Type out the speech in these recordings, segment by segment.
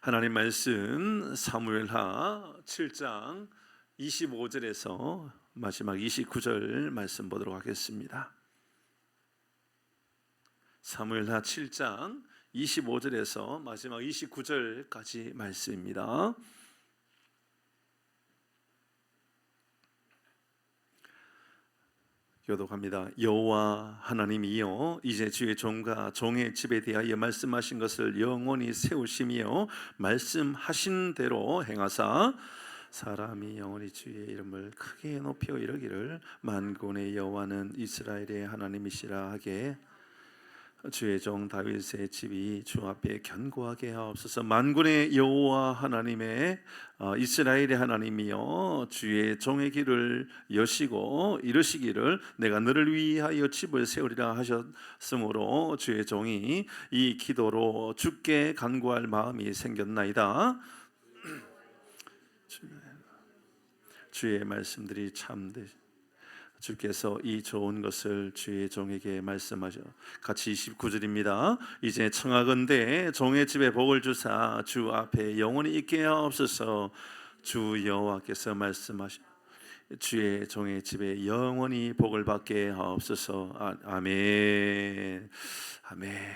하나님 말씀 사무엘하 7장 25절에서 마지막 29절 말씀 보도록 하겠습니다. 사무엘하 7장 25절에서 마지막 29절까지 말씀입니다. 교독합니다. 여호와 하나님이여, 이제 주의 종과 종의 집에 대하여 말씀하신 것을 영원히 세우시며 말씀하신 대로 행하사 사람이 영원히 주의 이름을 크게 높여 이르기를 만군의 여호와는 이스라엘의 하나님이시라 하게 주의 종 다윗의 집이 주 앞에 견고하게 하옵소서. 만군의 여호와 하나님의 이스라엘의 하나님이여, 주의 종의 길을 여시고 이르시기를 내가 너를 위하여 집을 세우리라 하셨으므로 주의 종이 이 기도로 주께 간구할 마음이 생겼나이다. 주의 말씀들이 참되시 주께서 이 좋은 것을 주의 종에게 말씀하셔. 같이 29절입니다. 이제 청하건대 종의 집에 복을 주사 주 앞에 영원히 있게 하옵소서. 주 여호와께서 말씀하셔 주의 종의 집에 영원히 복을 받게 하옵소서. 아멘. 아멘.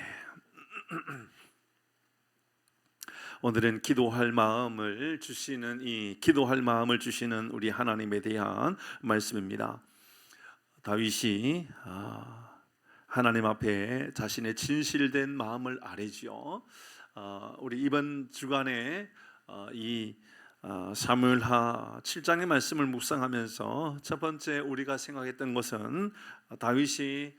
오늘은 기도할 마음을 주시는 우리 하나님에 대한 말씀입니다. 다윗이 하나님 앞에 자신의 진실된 마음을 아뢰지요. 우리 이번 주간에 이 사무엘하 7장의 말씀을 묵상하면서 첫 번째 우리가 생각했던 것은 다윗이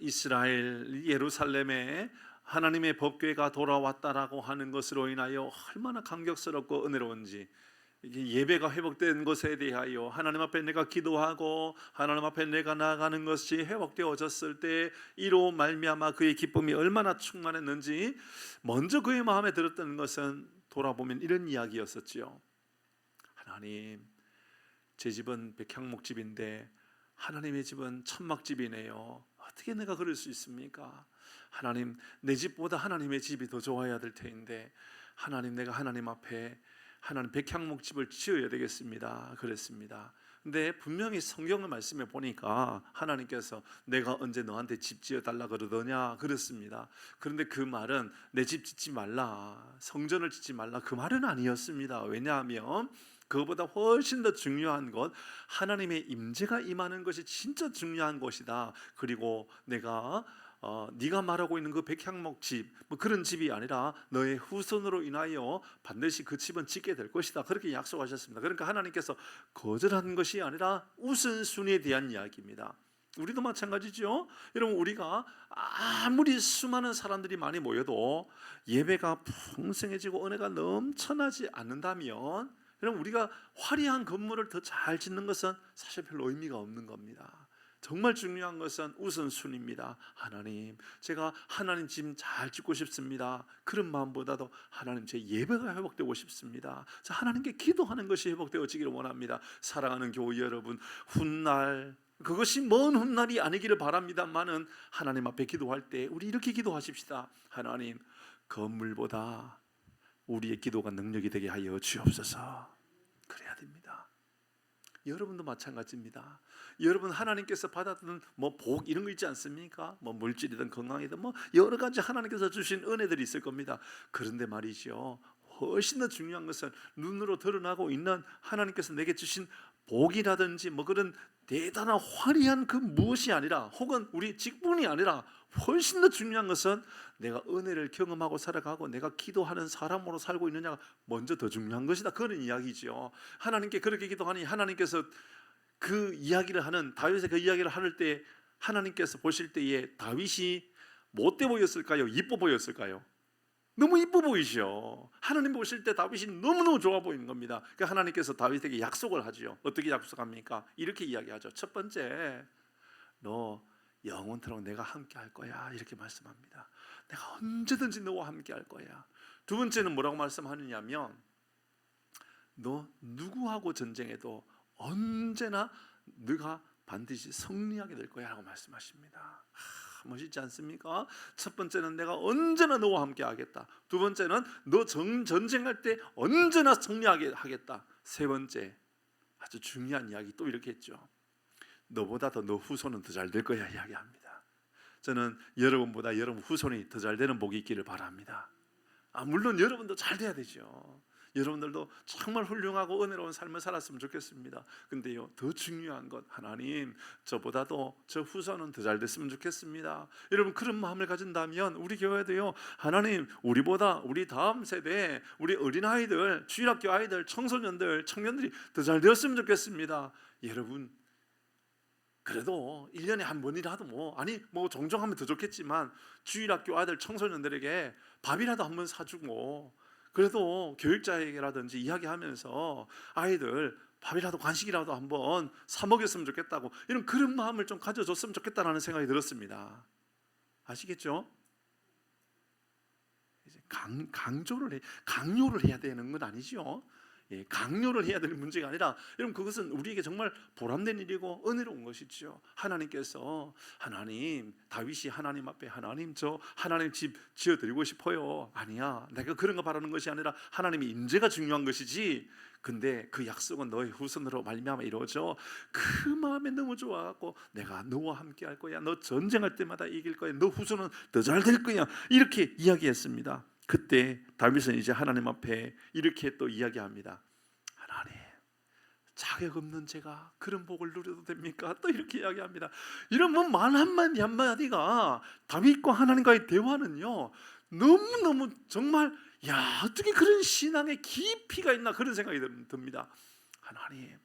이스라엘 예루살렘에 하나님의 법궤가 돌아왔다라고 하는 것으로 인하여 얼마나 감격스럽고 은혜로운지, 예배가 회복된 것에 대하여 하나님 앞에 내가 기도하고 하나님 앞에 내가 나아가는 것이 회복되어졌을 때 이로 말미암아 그의 기쁨이 얼마나 충만했는지 먼저 그의 마음에 들었던 것은 돌아보면 이런 이야기였었지요. 하나님, 제 집은 백향목집인데 하나님의 집은 천막집이네요. 어떻게 내가 그럴 수 있습니까? 하나님, 내 집보다 하나님의 집이 더 좋아야 될 테인데 하나님, 내가 하나님 앞에 하나님 백향목집을 지어야 되겠습니다. 그랬습니다. 근데 분명히 성경의 말씀에 보니까 하나님께서 내가 언제 너한테 집 지어달라 그러더냐 그랬습니다. 그런데 그 말은 내 집 짓지 말라, 성전을 짓지 말라, 그 말은 아니었습니다. 왜냐하면 그것보다 훨씬 더 중요한 것, 하나님의 임재가 임하는 것이 진짜 중요한 것이다. 그리고 내가 네가 말하고 있는 그 백향목집, 뭐 그런 집이 아니라 너의 후손으로 인하여 반드시 그 집은 짓게 될 것이다. 그렇게 약속하셨습니다. 그러니까 하나님께서 거절하는 것이 아니라 우선순위에 대한 이야기입니다. 우리도 마찬가지죠. 여러분, 우리가 아무리 수많은 사람들이 많이 모여도 예배가 풍성해지고 은혜가 넘쳐나지 않는다면, 여러분, 우리가 화려한 건물을 더 잘 짓는 것은 사실 별로 의미가 없는 겁니다. 정말 중요한 것은 우선순위입니다. 하나님, 제가 하나님 집 잘 짓고 싶습니다. 그런 마음보다도 하나님, 제 예배가 회복되고 싶습니다. 자, 하나님께 기도하는 것이 회복되어지기를 원합니다. 사랑하는 교회 여러분, 훗날, 그것이 먼 훗날이 아니기를 바랍니다만은 하나님 앞에 기도할 때 우리 이렇게 기도하십시다. 하나님, 건물보다 우리의 기도가 능력이 되게 하여 주옵소서. 그래야 됩니다. 여러분도 마찬가지입니다. 여러분, 하나님께서 받았던 복 이런 거 있지 않습니까? 물질이든 건강이든 여러 가지 하나님께서 주신 은혜들이 있을 겁니다. 그런데 말이죠, 훨씬 더 중요한 것은 눈으로 드러나고 있는 하나님께서 내게 주신 복이라든지 그런 대단한 화려한 그 무엇이 아니라, 혹은 우리 직분이 아니라, 훨씬 더 중요한 것은 내가 은혜를 경험하고 살아가고 내가 기도하는 사람으로 살고 있느냐가 먼저 더 중요한 것이다. 그런 이야기죠. 하나님께 그렇게 기도하니 하나님께서 그 이야기를 하는, 다윗의 그 이야기를 할 때 하나님께서 보실 때에 다윗이 못돼 보였을까요? 이뻐 보였을까요? 너무 이뻐 보이죠. 하나님 보실 때 다윗이 너무너무 좋아 보이는 겁니다. 그러니까 하나님께서 다윗에게 약속을 하죠. 어떻게 약속합니까? 이렇게 이야기하죠. 첫 번째, 너 영원토록 내가 함께 할 거야, 이렇게 말씀합니다. 내가 언제든지 너와 함께 할 거야. 두 번째는 뭐라고 말씀하느냐면, 너 누구하고 전쟁해도 언제나 네가 반드시 승리하게 될 거야 라고 말씀하십니다. 멋있지 않습니까? 첫 번째는 내가 언제나 너와 함께 하겠다. 두 번째는 너 전쟁할 때 언제나 승리하게 하겠다. 세 번째, 아주 중요한 이야기 또 이렇게 했죠. 너보다 더 너 후손은 더 잘 될 거야 이야기합니다. 저는 여러분보다 여러분 후손이 더 잘 되는 복이 있기를 바랍니다. 물론 여러분도 잘 돼야 되죠. 여러분들도 정말 훌륭하고 은혜로운 삶을 살았으면 좋겠습니다. 근데요, 더 중요한 것, 하나님 저보다도 저 후손은 더 잘 됐으면 좋겠습니다. 여러분 그런 마음을 가진다면 우리 교회도요, 하나님 우리보다 우리 다음 세대, 우리 어린아이들, 주일학교 아이들, 청소년들, 청년들이 더 잘 되었으면 좋겠습니다. 여러분 그래도 1년에 한 번이라도 뭐 종종 하면 더 좋겠지만 주일학교 아들 청소년들에게 밥이라도 한번 사주고, 그래도 교육자에게라든지 이야기하면서 아이들 밥이라도 간식이라도 한번 사 먹였으면 좋겠다고, 이런 그런 마음을 좀 가져줬으면 좋겠다라는 생각이 들었습니다. 아시겠죠? 이제 강요를 해야 되는 건 아니죠. 강요를 해야 될 문제가 아니라, 여러분 그것은 우리에게 정말 보람된 일이고 은혜로운 것이죠. 하나님께서, 하나님 다윗이 하나님 앞에 하나님 저 하나님 집 지어드리고 싶어요. 아니야, 내가 그런 거 바라는 것이 아니라 하나님의 임재가 중요한 것이지. 근데 그 약속은 너의 후손으로 말미암아 이루어져. 그 마음에 너무 좋아갖고 내가 너와 함께 할 거야, 너 전쟁할 때마다 이길 거야, 너 후손은 더 잘 될 거야, 이렇게 이야기했습니다. 그때 다윗은 이제 하나님 앞에 이렇게 또 이야기합니다. 하나님, 자격 없는 제가 그런 복을 누려도 됩니까? 또 이렇게 이야기합니다. 이런 말 한마디 한마디가, 다윗과 하나님과의 대화는요, 너무너무 정말 어떻게 그런 신앙의 깊이가 있나, 그런 생각이 듭니다. 하나님,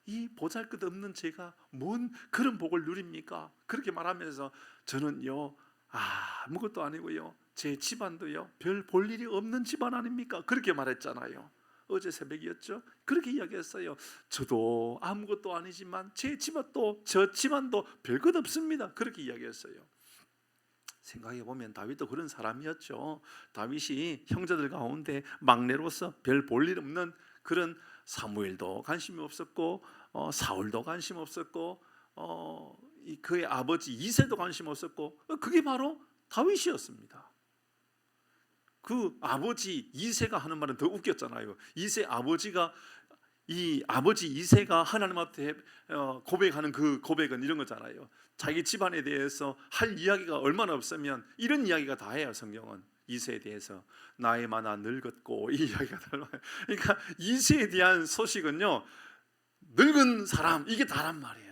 이 보잘것없는 제가 뭔 그런 복을 누립니까? 그렇게 말하면서 저는요 아무것도 아니고요, 제 집안도요 별 볼 일이 없는 집안 아닙니까? 그렇게 말했잖아요. 어제 새벽이었죠? 그렇게 이야기했어요. 저도 아무것도 아니지만 제 집안도 저 집안도 별것 없습니다. 그렇게 이야기했어요. 생각해보면 다윗도 그런 사람이었죠. 다윗이 형제들 가운데 막내로서 별 볼 일 없는 그런, 사무엘도 관심이 없었고 사울도 관심 없었고 그의 아버지 이새도 관심 없었고, 그게 바로 다윗이었습니다. 그 아버지 이새가 하는 말은 더 웃겼잖아요. 이새 아버지가, 이 아버지 이새가 하나님 앞에 고백하는 그 고백은 이런 거잖아요. 자기 집안에 대해서 할 이야기가 얼마나 없으면 이런 이야기가 다예요. 성경은 이새에 대해서 나이 많아 늙었고, 이 이야기가 달라요. 그러니까 이새에 대한 소식은요, 늙은 사람, 이게 다란 말이에요.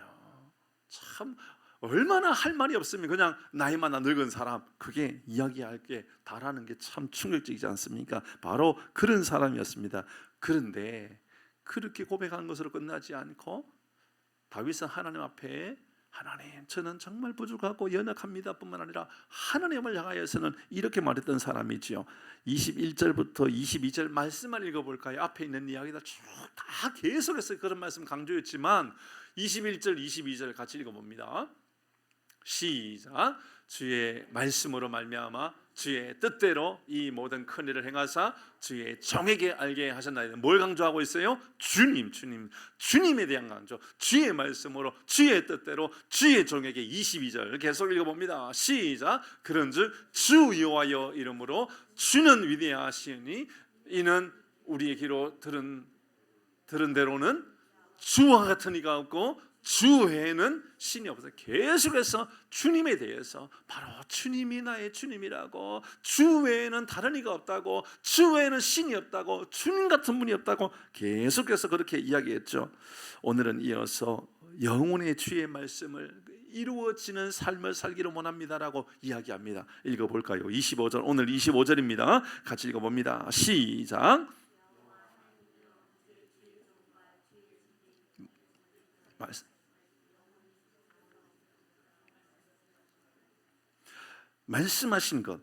참 얼마나 할 말이 없으면 그냥 나이 많아 늙은 사람, 그게 이야기할 게 다라는 게 참 충격적이지 않습니까? 바로 그런 사람이었습니다. 그런데 그렇게 고백한 것으로 끝나지 않고 다윗은 하나님 앞에, 하나님 저는 정말 부족하고 연약합니다 뿐만 아니라 하나님을 향하여서는 이렇게 말했던 사람이지요. 21절부터 22절 말씀만 읽어볼까요? 앞에 있는 이야기들 쭉 다 계속해서 그런 말씀 강조했지만 21절 22절 같이 읽어봅니다. 시작. 주의 말씀으로 말미암아 주의 뜻대로 이 모든 큰 일을 행하사 주의 종에게 알게 하셨나이다. 뭘 강조하고 있어요? 주님에 대한 강조. 주의 말씀으로 주의 뜻대로 주의 종에게. 22절 계속 읽어봅니다. 시작. 그런즉 주 여호와여 이름으로 주는 위대하시니 이는 우리의 귀로 들은 대로는 주와 같은 이가 없고 주 외에는 신이 없어요. 계속해서 주님에 대해서, 바로 주님이 나의 주님이라고, 주 외에는 다른 이가 없다고, 주 외에는 신이 없다고, 주님 같은 분이 없다고 계속해서 그렇게 이야기했죠. 오늘은 이어서 영혼의 주의 말씀을 이루어지는 삶을 살기를 원합니다라고 이야기합니다. 읽어볼까요? 25절, 오늘 25절입니다. 같이 읽어봅니다. 시작. 말씀하신 것,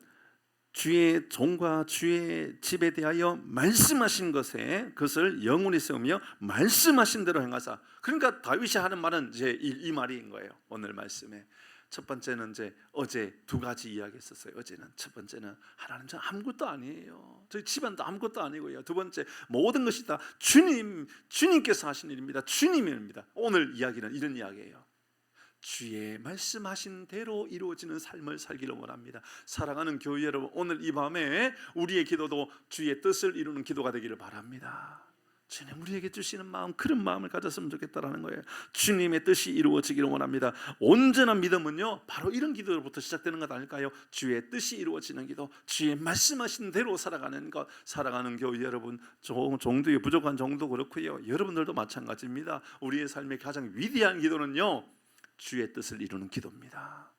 주의 종과 주의 집에 대하여 말씀하신 그것을 영원히 세우며 말씀하신 대로 행하사. 그러니까 다윗이 하는 말은 이제 이 말인 거예요. 오늘 말씀에 첫 번째는 이제 어제 두 가지 이야기했었어요. 어제는 첫 번째는 하나님 저 아무것도 아니에요. 저희 집안도 아무것도 아니고요. 두 번째, 모든 것이 다 주님께서 하신 일입니다. 주님의 일입니다. 오늘 이야기는 이런 이야기예요. 주의 말씀하신 대로 이루어지는 삶을 살기를 원합니다. 사랑하는 교회 여러분, 오늘 이 밤에 우리의 기도도 주의 뜻을 이루는 기도가 되기를 바랍니다. 주님 우리에게 주시는 마음, 그런 마음을 가졌으면 좋겠다라는 거예요. 주님의 뜻이 이루어지기를 원합니다. 온전한 믿음은요 바로 이런 기도로부터 시작되는 것 아닐까요? 주의 뜻이 이루어지는 기도, 주의 말씀하신 대로 살아가는 것. 사랑하는 교회 여러분, 정도의 부족한 정도 그렇고요, 여러분들도 마찬가지입니다. 우리의 삶의 가장 위대한 기도는요 주의 뜻을 이루는 기도입니다.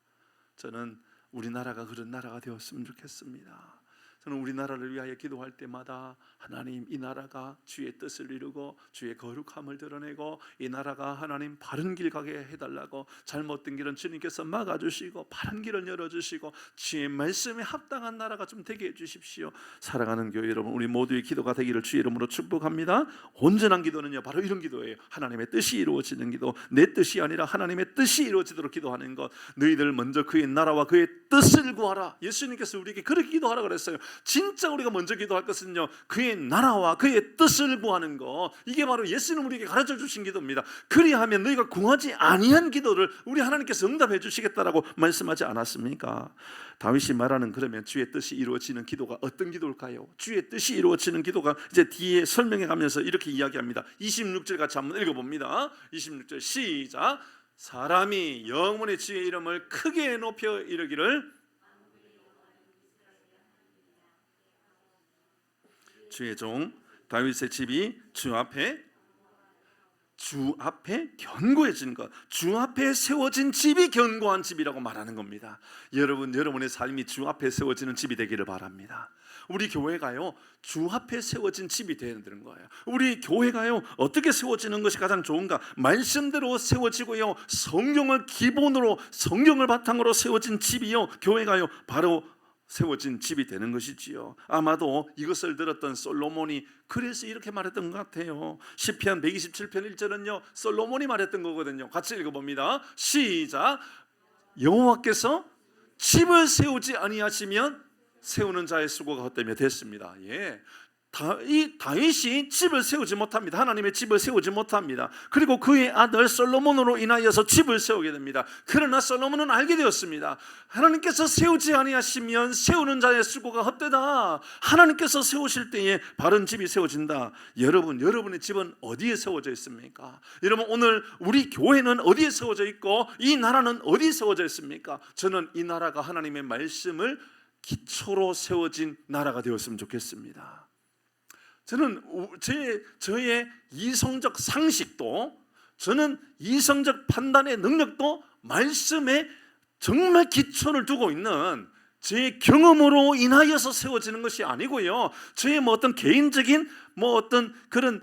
저는 우리나라가 그런 나라가 되었으면 좋겠습니다. 저는 우리나라를 위하여 기도할 때마다 하나님, 이 나라가 주의 뜻을 이루고 주의 거룩함을 드러내고 이 나라가 하나님 바른 길 가게 해달라고, 잘못된 길은 주님께서 막아주시고 바른 길을 열어주시고 주의 말씀에 합당한 나라가 좀 되게 해주십시오. 사랑하는 교회 여러분, 우리 모두의 기도가 되기를 주의 이름으로 축복합니다. 온전한 기도는요 바로 이런 기도예요. 하나님의 뜻이 이루어지는 기도, 내 뜻이 아니라 하나님의 뜻이 이루어지도록 기도하는 것. 너희들 먼저 그의 나라와 그의 뜻을 구하라. 예수님께서 우리에게 그렇게 기도하라 그랬어요. 진짜 우리가 먼저 기도할 것은요 그의 나라와 그의 뜻을 구하는 것. 이게 바로 예수님 우리에게 가르쳐 주신 기도입니다. 그리하면 너희가 구하지 아니한 기도를 우리 하나님께서 응답해 주시겠다라고 말씀하지 않았습니까? 다윗이 말하는 그러면 주의 뜻이 이루어지는 기도가 어떤 기도일까요? 주의 뜻이 이루어지는 기도가 이제 뒤에 설명해 가면서 이렇게 이야기합니다. 26절 같이 한번 읽어봅니다. 26절 시작. 사람이 영원히 주의 이름을 크게 높여 이르기를 주의 종 다윗의 집이 주 앞에 견고해진 것, 주 앞에 세워진 집이 견고한 집이라고 말하는 겁니다. 여러분의 삶이 주 앞에 세워지는 집이 되기를 바랍니다. 우리 교회가요 주 앞에 세워진 집이 되는 거예요. 우리 교회가요 어떻게 세워지는 것이 가장 좋은가? 말씀대로 세워지고요, 성경을 기본으로, 성경을 바탕으로 세워진 집이요, 교회가요 바로 세워진 집이 되는 것이지요. 아마도 이것을 들었던 솔로몬이 그래서 이렇게 말했던 것 같아요. 시편 127편 1절은요 솔로몬이 말했던 거거든요. 같이 읽어봅니다. 시작. 여호와께서 집을 세우지 아니하시면 세우는 자의 수고가 헛되며 됐습니다. 예. 다윗이 집을 세우지 못합니다. 하나님의 집을 세우지 못합니다. 그리고 그의 아들 솔로몬으로 인하여서 집을 세우게 됩니다. 그러나 솔로몬은 알게 되었습니다. 하나님께서 세우지 아니하시면 세우는 자의 수고가 헛되다. 하나님께서 세우실 때에 바른 집이 세워진다. 여러분의 집은 어디에 세워져 있습니까? 여러분, 오늘 우리 교회는 어디에 세워져 있고 이 나라는 어디에 세워져 있습니까? 저는 이 나라가 하나님의 말씀을 기초로 세워진 나라가 되었으면 좋겠습니다. 저는 저의 이성적 상식도, 저는 이성적 판단의 능력도 말씀에 정말 기초를 두고 있는 제 경험으로 인하여서 세워지는 것이 아니고요, 저의 어떤 개인적인 어떤 그런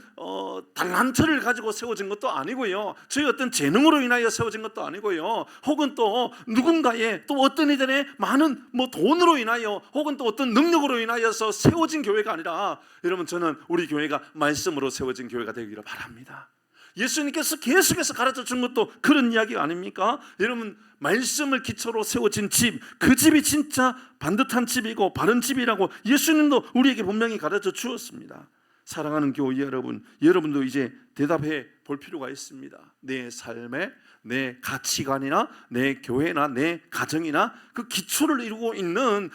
달란트를 가지고 세워진 것도 아니고요, 저의 어떤 재능으로 인하여 세워진 것도 아니고요, 혹은 또 누군가의 또 어떤 이들의 많은 돈으로 인하여 혹은 또 어떤 능력으로 인하여서 세워진 교회가 아니라, 여러분, 저는 우리 교회가 말씀으로 세워진 교회가 되기를 바랍니다. 예수님께서 계속해서 가르쳐 준 것도 그런 이야기 아닙니까? 여러분, 말씀을 기초로 세워진 집, 그 집이 진짜 반듯한 집이고 바른 집이라고 예수님도 우리에게 분명히 가르쳐 주었습니다. 사랑하는 교회 여러분, 여러분도 이제 대답해 볼 필요가 있습니다. 내 삶에, 내 가치관이나 내 교회나 내 가정이나 그 기초를 이루고 있는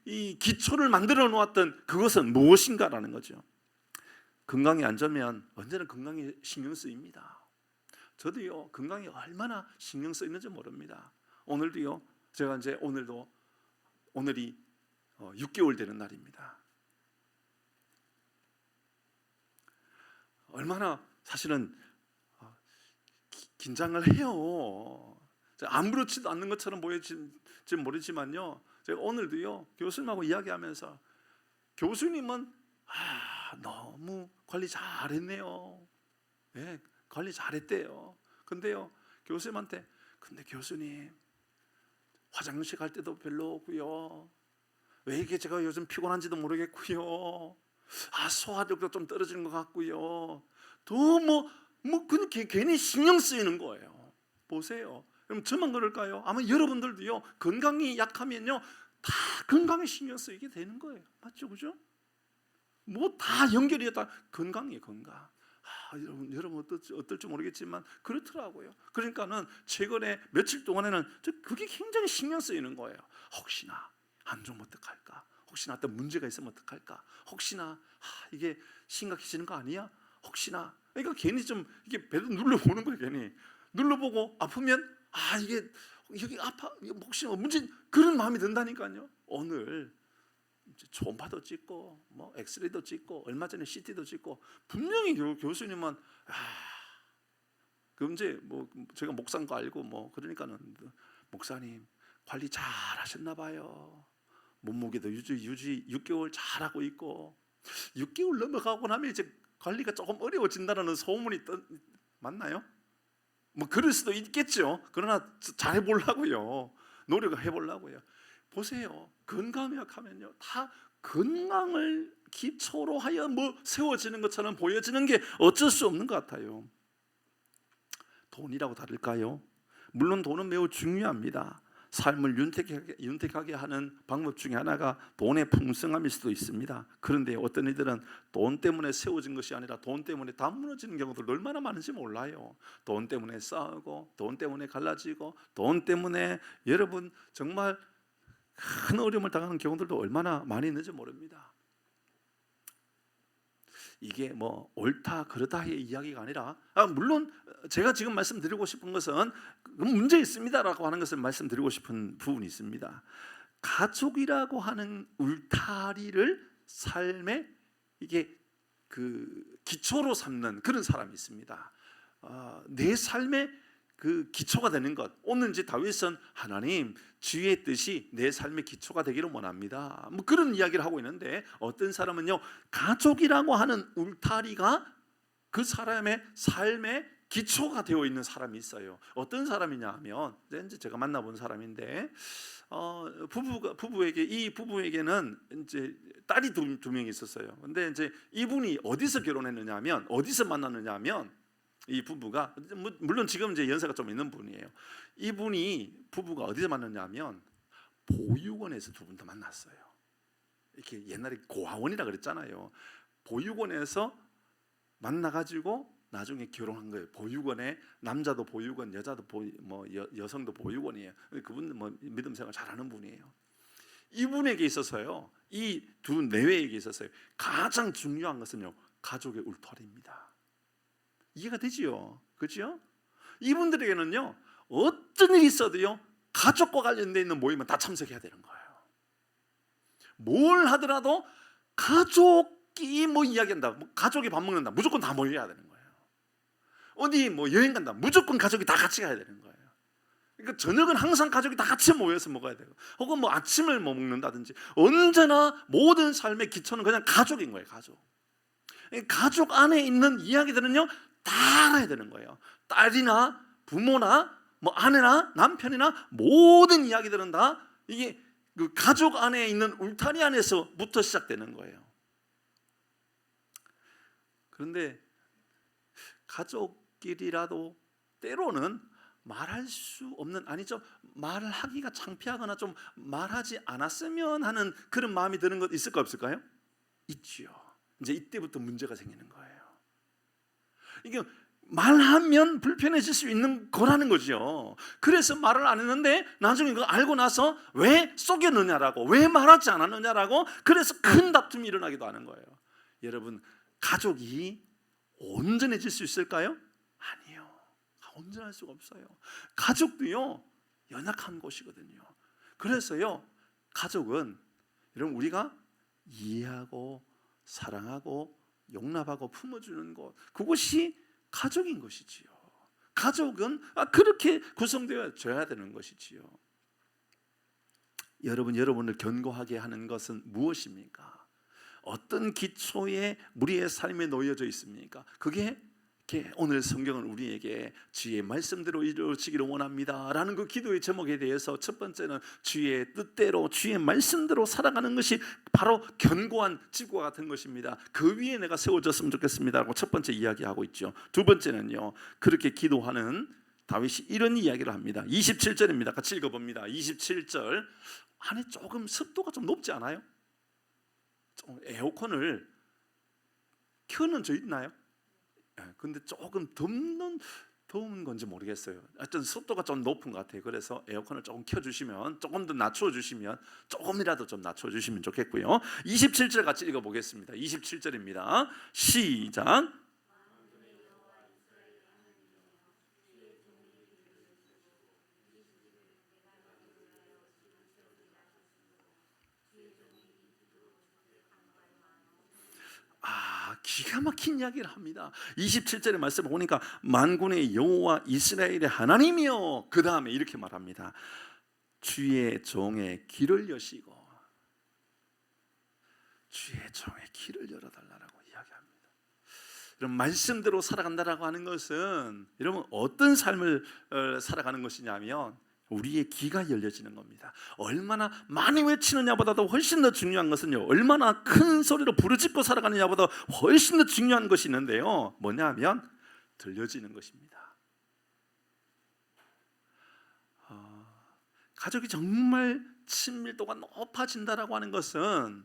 이 기초를 만들어 놓았던 그것은 무엇인가라는 거죠. 건강이 안 좋으면 언제나 건강에 신경 쓰입니다. 저도요 건강에 얼마나 신경 쓰이는지 모릅니다. 오늘도요, 제가 이제 오늘이 6개월 되는 날입니다. 얼마나 사실은 긴장을 해요. 아무렇지도 않는 것처럼 보일지 모르지만요, 제가 오늘도요 교수님하고 이야기하면서, 교수님은 너무 관리 잘했네요. 네, 관리 잘했대요. 근데요, 교수님한테, 근데 교수님 화장실 갈 때도 별로 없고요, 왜 이게 제가 요즘 피곤한지도 모르겠고요, 소화력도 좀 떨어지는 것 같고요, 또 그냥 괜히 신경 쓰이는 거예요. 보세요. 그럼 저만 그럴까요? 아마 여러분들도요 건강이 약하면요 다 건강에 신경 쓰이게 되는 거예요. 맞죠, 그죠? 다 연결이 다 건강이에요. 건강. 여러분 어떨지 모르겠지만 그렇더라고요. 그러니까는 최근에 며칠 동안에는 그게 굉장히 신경 쓰이는 거예요. 혹시나 안 좋으면 어떡할까? 혹시나 어떤 문제가 있으면 어떡할까? 혹시나 이게 심각해지는 거 아니야? 혹시나. 그러니까 괜히 좀 이게 배도 눌러보는 거예요. 괜히 눌러보고 아프면 이게 여기 아파, 혹시나 문제, 그런 마음이 든다니까요. 오늘 초음파도 찍고 뭐 엑스레이도 찍고 얼마 전에 CT도 찍고 분명히 교수님은 그 문제 뭐 제가 목사인 거 알고 뭐 그러니까는 목사님 관리 잘 하셨나 봐요. 몸무게도 유지 6개월 잘 하고 있고 6개월 넘어가고 나면 이제 관리가 조금 어려워진다는 소문이 맞나요? 뭐 그럴 수도 있겠죠. 그러나 잘 해보려고요. 노력을 해보려고요. 보세요. 건강의학하면요, 다 건강을 기초로 하여 뭐 세워지는 것처럼 보여지는 게 어쩔 수 없는 것 같아요. 돈이라고 다를까요? 물론 돈은 매우 중요합니다. 삶을 윤택하게 하는 방법 중에 하나가 돈의 풍성함일 수도 있습니다. 그런데 어떤 이들은 돈 때문에 세워진 것이 아니라 돈 때문에 다 무너지는 경우도 얼마나 많은지 몰라요. 돈 때문에 싸우고 돈 때문에 갈라지고 돈 때문에 여러분 정말 큰 어려움을 당하는 경우들도 얼마나 많이 있는지 모릅니다. 이게 뭐 옳다 그르다의 이야기가 아니라 물론 제가 지금 말씀드리고 싶은 것은 문제 있습니다라고 하는 것을 말씀드리고 싶은 부분이 있습니다. 가족이라고 하는 울타리를 삶의 이게 그 기초로 삼는 그런 사람이 있습니다. 내 삶의 그 기초가 되는 것. 오늘 이제 다윗은 하나님 주의 뜻이 내 삶의 기초가 되기를 원합니다. 뭐 그런 이야기를 하고 있는데 어떤 사람은요, 가족이라고 하는 울타리가 그 사람의 삶의 기초가 되어 있는 사람이 있어요. 어떤 사람이냐 하면 이제 제가 만나본 사람인데 이 부부에게는 이제 딸이 두 명이 있었어요. 근데 이제 이분이 어디서 결혼했느냐면 어디서 만났느냐면 이 부부가 물론 지금 이제 연세가 좀 있는 분이에요. 이분이 부부가 어디서 만났냐면 보육원에서 두 분 다 만났어요. 이렇게 옛날에 고아원이라 그랬잖아요. 보육원에서 만나가지고 나중에 결혼한 거예요. 보육원에 남자도 보육원, 여자도 여성도 보육원이에요. 그분 뭐 믿음 생활 잘하는 분이에요. 이분에게 있어서요, 이 두 내외에게 있어서요, 가장 중요한 것은요, 가족의 울타리입니다. 이해가 되지요? 그렇죠? 이분들에게는요, 어떤 일이 있어도요, 가족과 관련되어 있는 모임은 다 참석해야 되는 거예요. 뭘 하더라도 가족이 뭐 이야기한다, 뭐 가족이 밥 먹는다, 무조건 다 모여야 되는 거예요. 어디 뭐 여행 간다, 무조건 가족이 다 같이 가야 되는 거예요. 그러니까 저녁은 항상 가족이 다 같이 모여서 먹어야 되고, 혹은 뭐 아침을 뭐 먹는다든지, 언제나 모든 삶의 기초는 그냥 가족인 거예요. 가족 안에 있는 이야기들은요, 다 알아야 되는 거예요. 딸이나 부모나 뭐 아내나 남편이나 모든 이야기들은 다 이게 그 가족 안에 있는 울타리 안에서부터 시작되는 거예요. 그런데 가족끼리라도 때로는 말할 수 없는, 아니죠, 말을 하기가 창피하거나 좀 말하지 않았으면 하는 그런 마음이 드는 것 있을까 없을까요? 있지요. 이제 이때부터 문제가 생기는 거예요. 이게 말하면 불편해질 수 있는 거라는 거죠. 그래서 말을 안 했는데 나중에 그거 알고 나서 왜 속였느냐라고, 왜 말하지 않았느냐라고, 그래서 큰 다툼이 일어나기도 하는 거예요. 여러분, 가족이 온전해질 수 있을까요? 아니요. 온전할 수가 없어요. 가족도요, 연약한 곳이거든요. 그래서요, 가족은 여러분 우리가 이해하고 사랑하고 용납하고 품어주는 것, 그것이 가족인 것이지요. 가족은 그렇게 구성되어져야 되는 것이지요. 여러분을 견고하게 하는 것은 무엇입니까? 어떤 기초에 우리의 삶에 놓여져 있습니까? 그게 오늘 성경은 우리에게 주의 말씀대로 이루어지기를 원합니다 라는 그 기도의 제목에 대해서 첫 번째는 주의 뜻대로 주의 말씀대로 살아가는 것이 바로 견고한 집과 같은 것입니다. 그 위에 내가 세워졌으면 좋겠습니다 라고 첫 번째 이야기하고 있죠. 두 번째는요, 그렇게 기도하는 다윗이 이런 이야기를 합니다. 27절입니다. 같이 읽어봅니다. 27절. 안에 조금 습도가 좀 높지 않아요? 좀 에어컨을 켜는 저 있나요? 근데 조금 더운 건지 모르겠어요. 하여튼 습도가 좀 높은 것 같아요. 그래서 에어컨을 조금 켜주시면, 조금 더 낮춰주시면, 조금이라도 좀 낮춰주시면 좋겠고요. 27절 같이 읽어보겠습니다. 27절입니다. 시작. 기가 막힌 이야기를 합니다. 27절의 말씀을 보니까 만군의 여호와 이스라엘의 하나님이여, 그 다음에 이렇게 말합니다. 주의 종의 길을 여시고, 주의 종의 길을 열어달라고 이야기합니다. 여러분, 말씀대로 살아간다라고 하는 것은 여러분 어떤 삶을 살아가는 것이냐면 우리의 귀가 열려지는 겁니다. 얼마나 많이 외치느냐보다도 훨씬 더 중요한 것은요, 얼마나 큰 소리로 부르짖고 살아가느냐보다 훨씬 더 중요한 것이 있는데요, 뭐냐면 들려지는 것입니다. 가족이 정말 친밀도가 높아진다라고 하는 것은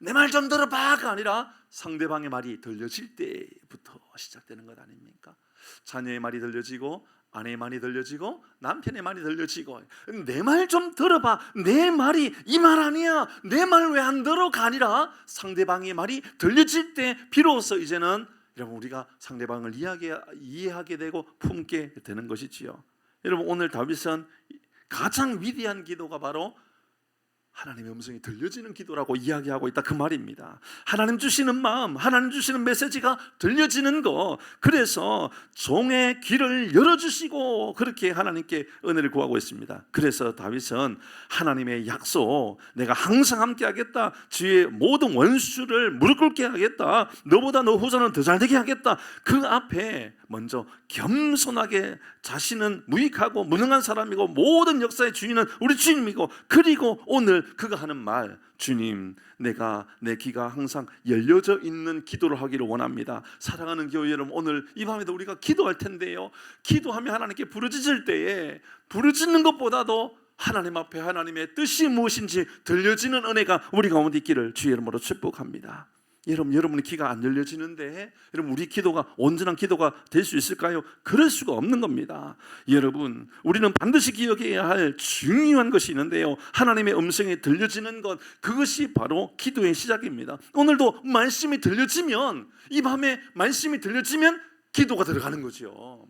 내 말 좀 들어봐가 아니라 상대방의 말이 들려질 때부터 시작되는 것 아닙니까? 자녀의 말이 들려지고, 아내의 말이 들려지고, 남편의 말이 들려지고, 내 말 좀 들어봐, 내 말이 이 말 아니야, 내 말 왜 안 들어가 아니라 상대방의 말이 들려질 때 비로소 이제는 여러분 우리가 상대방을 이해하게 되고 품게 되는 것이지요. 여러분, 오늘 다윗은 가장 위대한 기도가 바로 하나님의 음성이 들려지는 기도라고 이야기하고 있다, 그 말입니다. 하나님 주시는 마음, 하나님 주시는 메시지가 들려지는 거, 그래서 종의 귀를 열어주시고 그렇게 하나님께 은혜를 구하고 있습니다. 그래서 다윗은 하나님의 약속, 내가 항상 함께 하겠다, 주의 모든 원수를 무릎 꿇게 하겠다, 너보다 너 후손은 더 잘되게 하겠다, 그 앞에 먼저 겸손하게 자신은 무익하고 무능한 사람이고 모든 역사의 주인은 우리 주님이고, 그리고 오늘 그가 하는 말, 주님, 내가 내 귀가 항상 열려져 있는 기도를 하기를 원합니다. 사랑하는 교회 여러분, 오늘 이 밤에도 우리가 기도할 텐데요, 기도하며 하나님께 부르짖을 때에 부르짖는 것보다도 하나님 앞에 하나님의 뜻이 무엇인지 들려지는 은혜가 우리 가운데 있기를 주의 이름으로 축복합니다. 여러분의 귀가 안 열려지는데 여러분 우리 기도가 온전한 기도가 될 수 있을까요? 그럴 수가 없는 겁니다. 여러분, 우리는 반드시 기억해야 할 중요한 것이 있는데요, 하나님의 음성이 들려지는 것, 그것이 바로 기도의 시작입니다. 오늘도 말씀이 들려지면, 이 밤에 말씀이 들려지면 기도가 들어가는 거죠.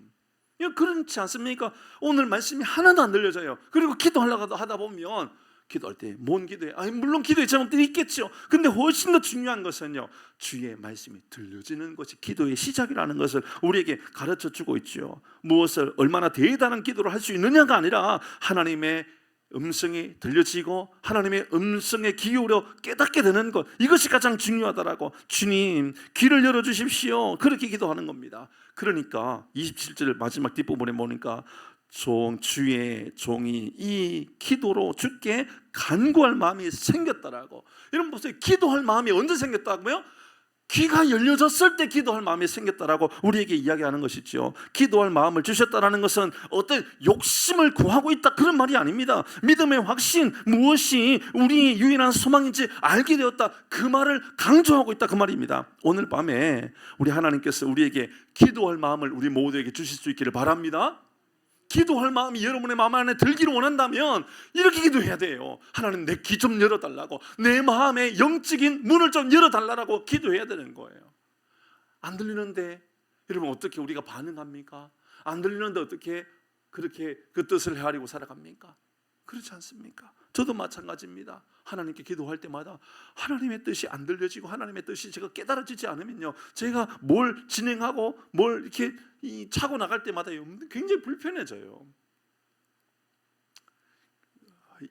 그렇지 않습니까? 오늘 말씀이 하나도 안 들려져요. 그리고 기도하려고 하다 보면, 기도할 때 뭔 기도해? 물론 기도의 제목들이 있겠죠. 근데 훨씬 더 중요한 것은요, 주의 말씀이 들려지는 것이 기도의 시작이라는 것을 우리에게 가르쳐주고 있죠. 무엇을 얼마나 대단한 기도를 할 수 있느냐가 아니라 하나님의 음성이 들려지고 하나님의 음성에 귀 기울여 깨닫게 되는 것, 이것이 가장 중요하다라고, 주님 귀를 열어주십시오, 그렇게 기도하는 겁니다. 그러니까 27절 마지막 뒷부분에 보니까 주의 종이 이 기도로 주께 간구할 마음이 생겼다라고. 여러분 보세요, 기도할 마음이 언제 생겼다고요? 귀가 열려졌을 때 기도할 마음이 생겼다라고 우리에게 이야기하는 것이죠. 기도할 마음을 주셨다라는 것은 어떤 욕심을 구하고 있다, 그런 말이 아닙니다. 믿음의 확신, 무엇이 우리의 유일한 소망인지 알게 되었다, 그 말을 강조하고 있다, 그 말입니다. 오늘 밤에 우리 하나님께서 우리에게 기도할 마음을 우리 모두에게 주실 수 있기를 바랍니다. 기도할 마음이 여러분의 마음 안에 들기를 원한다면 이렇게 기도해야 돼요. 하나님, 내 귀 좀 열어달라고, 내 마음의 영적인 문을 좀 열어달라고 기도해야 되는 거예요. 안 들리는데 여러분 어떻게 우리가 반응합니까? 안 들리는데 어떻게 그렇게 그 뜻을 헤아리고 살아갑니까? 그렇지 않습니까? 저도 마찬가지입니다. 하나님께 기도할 때마다 하나님의 뜻이 안 들려지고 하나님의 뜻이 제가 깨달아지지 않으면요, 제가 뭘 진행하고 뭘 이렇게 차고 나갈 때마다 굉장히 불편해져요.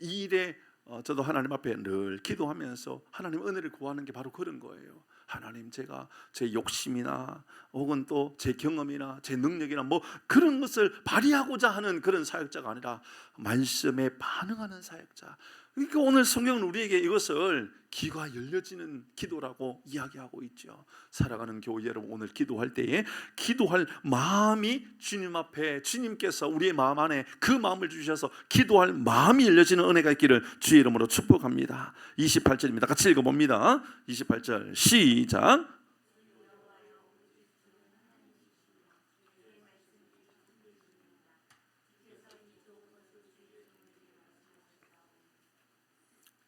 이 일에 저도 하나님 앞에 늘 기도하면서 하나님 은혜를 구하는 게 바로 그런 거예요. 하나님, 제가 제 욕심이나 혹은 또 제 경험이나 제 능력이나 뭐 그런 것을 발휘하고자 하는 그런 사역자가 아니라 말씀에 반응하는 사역자. 그러니까 오늘 성경은 우리에게 이것을 귀가 열려지는 기도라고 이야기하고 있죠. 살아가는 교회 여러분, 오늘 기도할 때에 기도할 마음이 주님 앞에, 주님께서 우리의 마음 안에 그 마음을 주셔서 기도할 마음이 열려지는 은혜가 있기를 주의 이름으로 축복합니다. 28절입니다. 같이 읽어봅니다. 28절 시작.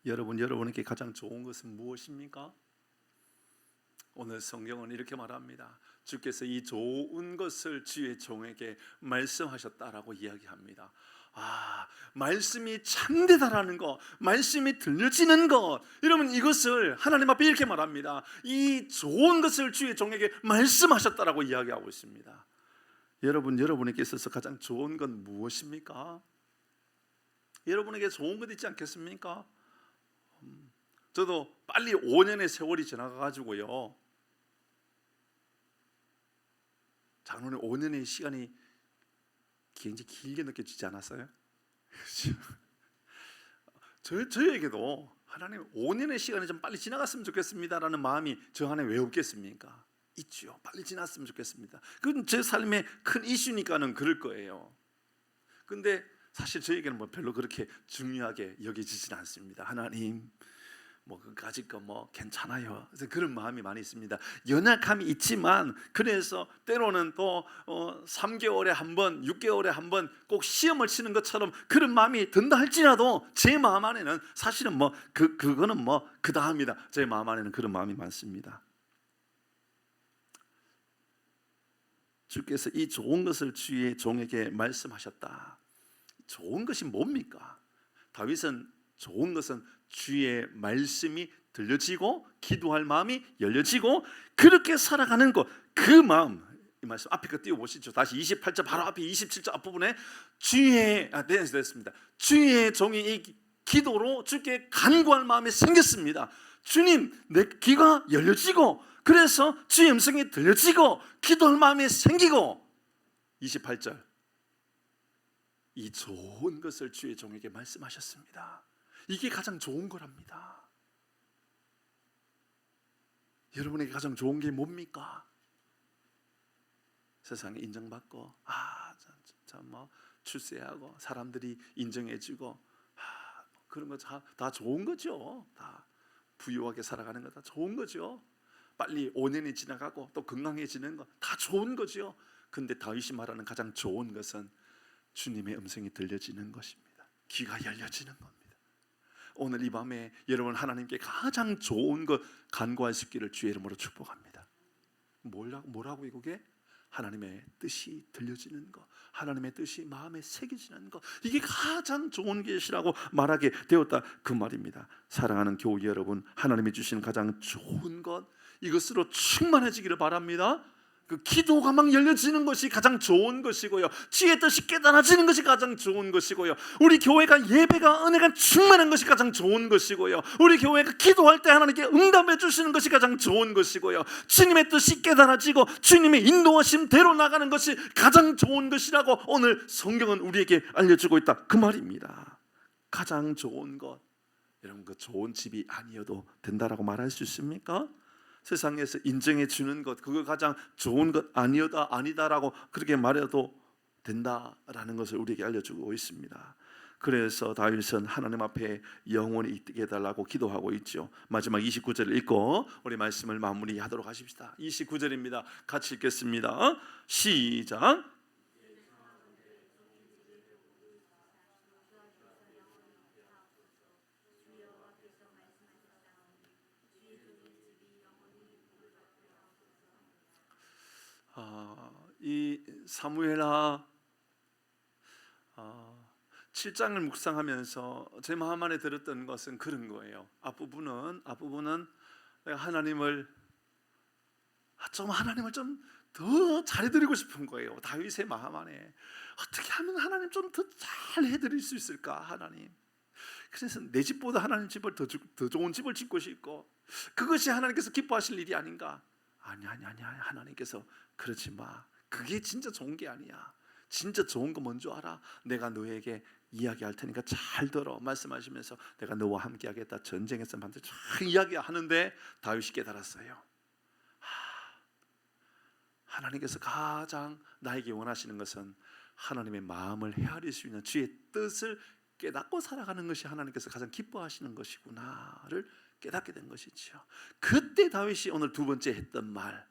여러분에게 가장 좋은 것은 무엇입니까? 오늘 성경은 이렇게 말합니다. 주께서 이 좋은 것을 주의 종에게 말씀하셨다라고 이야기합니다. 말씀이 참되다라는 것, 말씀이 들려지는 것, 여러분 이것을 하나님 앞에 이렇게 말합니다. 이 좋은 것을 주의 종에게 말씀하셨다라고 이야기하고 있습니다. 여러분에게 있어서 가장 좋은 건 무엇입니까? 여러분에게 좋은 것 있지 않겠습니까? 저도 빨리 5년의 세월이 지나가가지고요, 장로님 5년의 시간이 굉장히 길게 느껴지지 않았어요? 저에게도 하나님 5년의 시간이 좀 빨리 지나갔으면 좋겠습니다라는 마음이 저 안에 왜 없겠습니까? 있죠. 빨리 지났으면 좋겠습니다. 그건 제 삶의 큰 이슈니까는 그럴 거예요. 근데 사실 저에게는 별로 그렇게 중요하게 여겨지진 않습니다. 하나님 그까짓 거 괜찮아요. 그래서 그런 마음이 많이 있습니다. 연약함이 있지만 그래서 때로는 또 3개월에 한 번, 6개월에 한 번 꼭 시험을 치는 것처럼 그런 마음이 든다 할지라도 제 마음 안에는 사실은 그거는 그 다음이다. 제 마음 안에는 그런 마음이 많습니다. 주께서 이 좋은 것을 주의 종에게 말씀하셨다. 좋은 것이 뭡니까? 다윗은 좋은 것은 주의 말씀이 들려지고 기도할 마음이 열려지고 그렇게 살아가는 것, 그 마음, 이 말씀 앞에 거 띄워보시죠. 다시 28절 바로 앞에 27절 앞부분에 됐습니다. 주의 종이 이 기도로 주께 간구할 마음이 생겼습니다. 주님, 내 귀가 열려지고 그래서 주의 음성이 들려지고 기도할 마음이 생기고 28절 이 좋은 것을 주의 종에게 말씀하셨습니다. 이게 가장 좋은 거랍니다. 여러분에게 가장 좋은 게 뭡니까? 세상에 인정받고 출세하고 사람들이 인정해주고 그런 거 다 좋은 거죠. 다 부유하게 살아가는 거 다 좋은 거죠. 빨리 5년이 지나가고 또 건강해지는 거 다 좋은 거죠. 근데 다윗이 말하는 가장 좋은 것은 주님의 음성이 들려지는 것입니다. 귀가 열려지는 겁니다. 오늘 이 밤에 여러분 하나님께 가장 좋은 것 간구할 수 있기를 주의 이름으로 축복합니다. 뭐라고 이게? 하나님의 뜻이 들려지는 것, 하나님의 뜻이 마음에 새겨지는 것, 이게 가장 좋은 것이라고 말하게 되었다 그 말입니다. 사랑하는 교우 여러분, 하나님이 주시는 가장 좋은 것, 이것으로 충만해지기를 바랍니다. 그 기도가 막 열려지는 것이 가장 좋은 것이고요, 지혜의 뜻이 깨달아지는 것이 가장 좋은 것이고요, 우리 교회가 예배가 은혜가 충만한 것이 가장 좋은 것이고요, 우리 교회가 기도할 때 하나님께 응답해 주시는 것이 가장 좋은 것이고요, 주님의 뜻이 깨달아지고 주님의 인도하심대로 나가는 것이 가장 좋은 것이라고 오늘 성경은 우리에게 알려주고 있다 그 말입니다. 가장 좋은 것, 여러분 그 좋은 집이 아니어도 된다라고 말할 수 있습니까? 세상에서 인정해 주는 것, 그거 가장 좋은 것 아니다라고 그렇게 말해도 된다라는 것을 우리에게 알려주고 있습니다. 그래서 다윗은 하나님 앞에 영원히 있게 해달라고 기도하고 있죠. 마지막 29절을 읽고 우리 말씀을 마무리하도록 하십시다. 29절입니다. 같이 읽겠습니다. 시작. 이 사무엘하 7장을 묵상하면서 제 마음 안에 들었던 것은 그런 거예요. 앞부분은 내가 하나님을 좀 더 잘해드리고 싶은 거예요. 다윗의 마음 안에 어떻게 하면 하나님 좀 더 잘해드릴 수 있을까? 하나님, 그래서 내 집보다 하나님 집을 더 좋은 집을 짓고 싶고, 그것이 하나님께서 기뻐하실 일이 아닌가? 아니 하나님께서 그렇지 마. 그게 진짜 좋은 게 아니야. 진짜 좋은 거 뭔지 알아? 내가 너에게 이야기할 테니까 잘 들어. 말씀하시면서 내가 너와 함께 하겠다. 전쟁에서 반드시 쫙 이야기하는데 다윗이 깨달았어요. 하나님께서 가장 나에게 원하시는 것은 하나님의 마음을 헤아릴 수 있는 주의 뜻을 깨닫고 살아가는 것이 하나님께서 가장 기뻐하시는 것이구나를 깨닫게 된 것이죠. 그때 다윗이 오늘 두 번째 했던 말,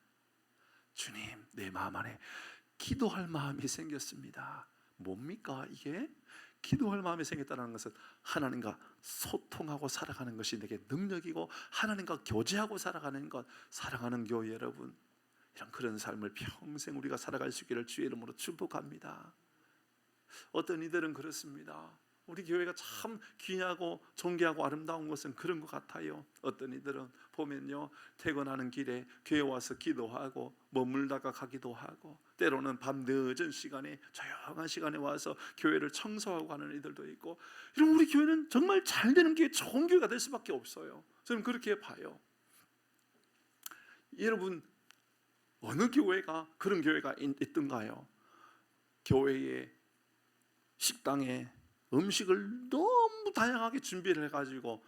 주님, 내 마음 안에 기도할 마음이 생겼습니다. 뭡니까 이게? 기도할 마음이 생겼다는 것은 하나님과 소통하고 살아가는 것이 내게 능력이고 하나님과 교제하고 살아가는 것, 사랑하는 교회 여러분, 이런 그런 삶을 평생 우리가 살아갈 수 있기를 주의 이름으로 축복합니다. 어떤 이들은 그렇습니다. 우리 교회가 참 귀하고 존귀하고 아름다운 것은 그런 것 같아요. 어떤 이들은 보면요, 퇴근하는 길에 교회 와서 기도하고 머물다가 가기도 하고, 때로는 밤 늦은 시간에 조용한 시간에 와서 교회를 청소하고 가는 이들도 있고, 이런 우리 교회는 정말 잘 되는 교회, 좋은 교회가 될 수밖에 없어요. 저는 그렇게 봐요. 여러분, 어느 교회가 그런 교회가 있던가요? 교회에 식당에 음식을 너무 다양하게 준비를 해가지고,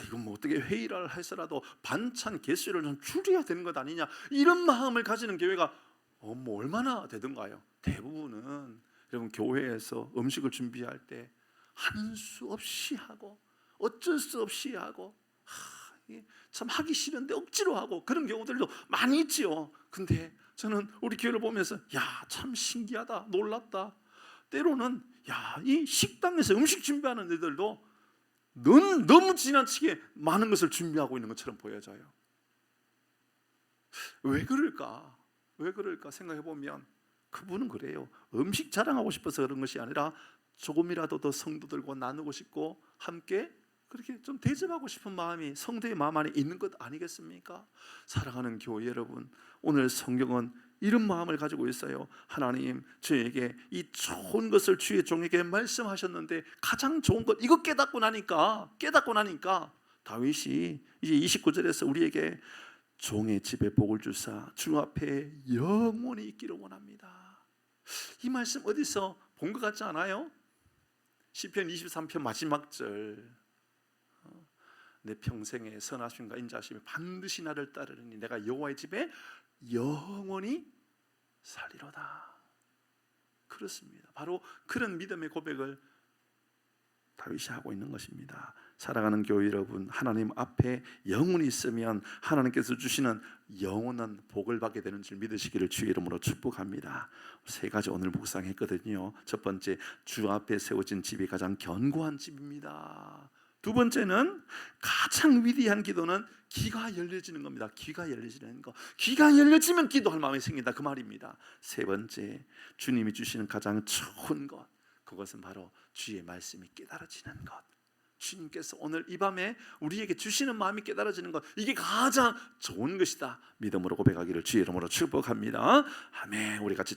이건 뭐 어떻게 회의를 해서라도 반찬 개수를 좀 줄여야 되는 것 아니냐, 이런 마음을 가지는 교회가 뭐 얼마나 되던가요? 대부분은 여러분, 교회에서 음식을 준비할 때 한 수 없이 하고 어쩔 수 없이 하고, 참 하기 싫은데 억지로 하고, 그런 경우들도 많이 있지요. 근데 저는 우리 교회를 보면서 참 신기하다, 놀랍다. 때로는 이 식당에서 음식 준비하는 애들도 너무 지나치게 많은 것을 준비하고 있는 것처럼 보여져요. 왜 그럴까? 왜 그럴까 생각해 보면, 그분은 그래요. 음식 자랑하고 싶어서 그런 것이 아니라 조금이라도 더 성도들과 나누고 싶고 함께 그렇게 좀 대접하고 싶은 마음이 성도의 마음 안에 있는 것 아니겠습니까? 사랑하는 교회 여러분, 오늘 성경은 이런 마음을 가지고 있어요. 하나님, 저에게 이 좋은 것을 주의 종에게 말씀하셨는데, 가장 좋은 것, 이거 깨닫고 나니까 다윗이 이제 29절에서 우리에게 종의 집에 복을 주사 주 앞에 영원히 있기를 원합니다. 이 말씀 어디서 본 것 같지 않아요? 시편 23편 마지막 절, 내 평생의 선하심과 인자하심이 반드시 나를 따르니 내가 여호와의 집에 영원히 살리로다. 그렇습니다. 바로 그런 믿음의 고백을 다윗이 하고 있는 것입니다. 사랑하는 교회 여러분, 하나님 앞에 영원히 있으면 하나님께서 주시는 영원한 복을 받게 되는 줄 믿으시기를 주의 이름으로 축복합니다. 세 가지 오늘 묵상했거든요. 첫 번째, 주 앞에 세워진 집이 가장 견고한 집입니다. 두 번째는, 가장 위대한 기도는 귀가 열려지는 겁니다. 귀가 열려지는 거. 귀가 열려지면 기도할 마음이 생긴다, 그 말입니다. 세 번째, 주님이 주시는 가장 좋은 것, 그것은 바로 주의 말씀이 깨달아지는 것. 주님께서 오늘 이 밤에 우리에게 주시는 마음이 깨달아지는 것, 이게 가장 좋은 것이다, 믿음으로 고백하기를 주의 이름으로 축복합니다. 아멘. 우리 같이